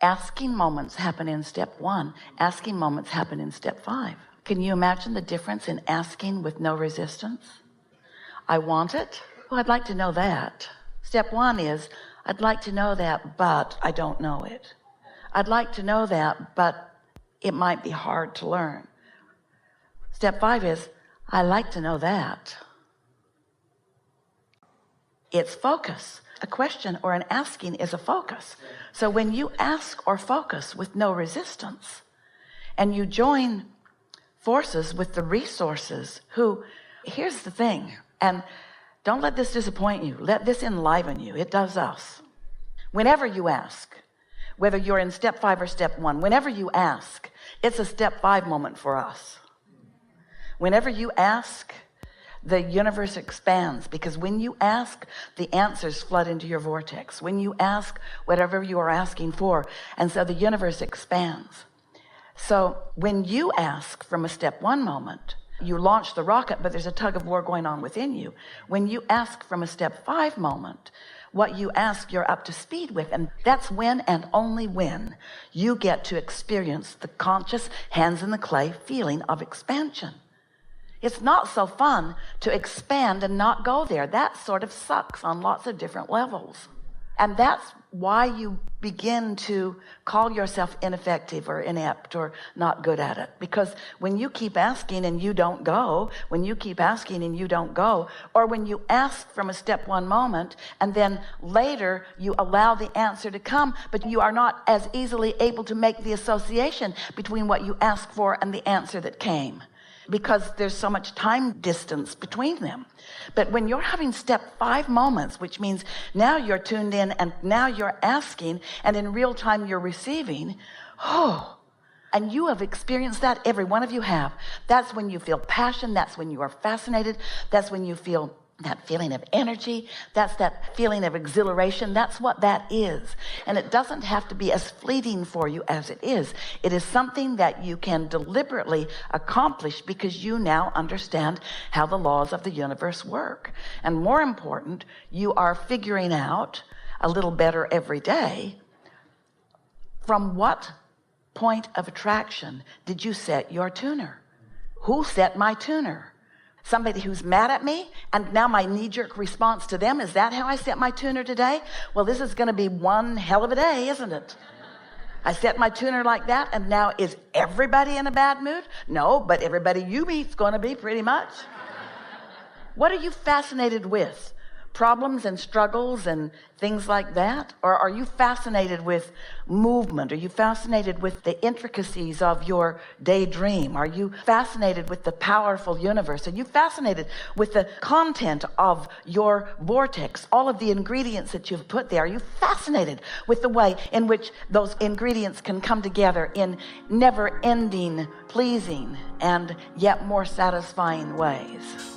Asking moments happen in step 1. Asking moments happen in step 5. Can you imagine the difference in asking with no resistance? I want it. Well, I'd like to know that. Step 1 is, I'd like to know that, but I don't know it. I'd like to know that, but it might be hard to learn. Step 5 is, I like to know that. It's focus. A question or an asking is a focus. So when you ask or focus with no resistance, and you join forces with the resources who, here's the thing, and don't let this disappoint you. Let this enliven you. It does us. Whenever you ask, whether you're in step 5 or step 1, whenever you ask, it's a step 5 moment for us. Whenever you ask, the universe expands, because when you ask, the answers flood into your vortex. When you ask whatever you are asking for, and so the universe expands. So when you ask from a step 1 moment, you launch the rocket, but there's a tug of war going on within you. When you ask from a step 5 moment, what you ask, you're up to speed with, and that's when and only when you get to experience the conscious hands in the clay feeling of expansion. It's not so fun to expand and not go there. That sort of sucks on lots of different levels. And that's why you begin to call yourself ineffective or inept or not good at it. Because when you keep asking and you don't go, when you keep asking and you don't go, or when you ask from a step 1 moment and then later you allow the answer to come, but you are not as easily able to make the association between what you asked for and the answer that came, because there's so much time distance between them. But when you're having step 5 moments, which means now you're tuned in and now you're asking, and in real time you're receiving, and you have experienced that. Every one of you have. That's when you feel passion. That's when you are fascinated. That's when you feel that feeling of energy. That's that feeling of exhilaration. That's what that is. And it doesn't have to be as fleeting for you as it is. It is something that you can deliberately accomplish because you now understand how the laws of the universe work. And more important, you are figuring out a little better every day, from what point of attraction did you set your tuner? Who set my tuner? Somebody who's mad at me, and now my knee-jerk response to them, is that how I set my tuner today? Well, this is going to be one hell of a day, isn't it? I set my tuner like that, and now is everybody in a bad mood? No, but everybody you meet's going to be, pretty much. What are you fascinated with? Problems and struggles and things like that? Or are you fascinated with movement? Are you fascinated with the intricacies of your daydream? Are you fascinated with the powerful universe? Are you fascinated with the content of your vortex, all of the ingredients that you've put there? Are you fascinated with the way in which those ingredients can come together in never-ending, pleasing, and yet more satisfying ways?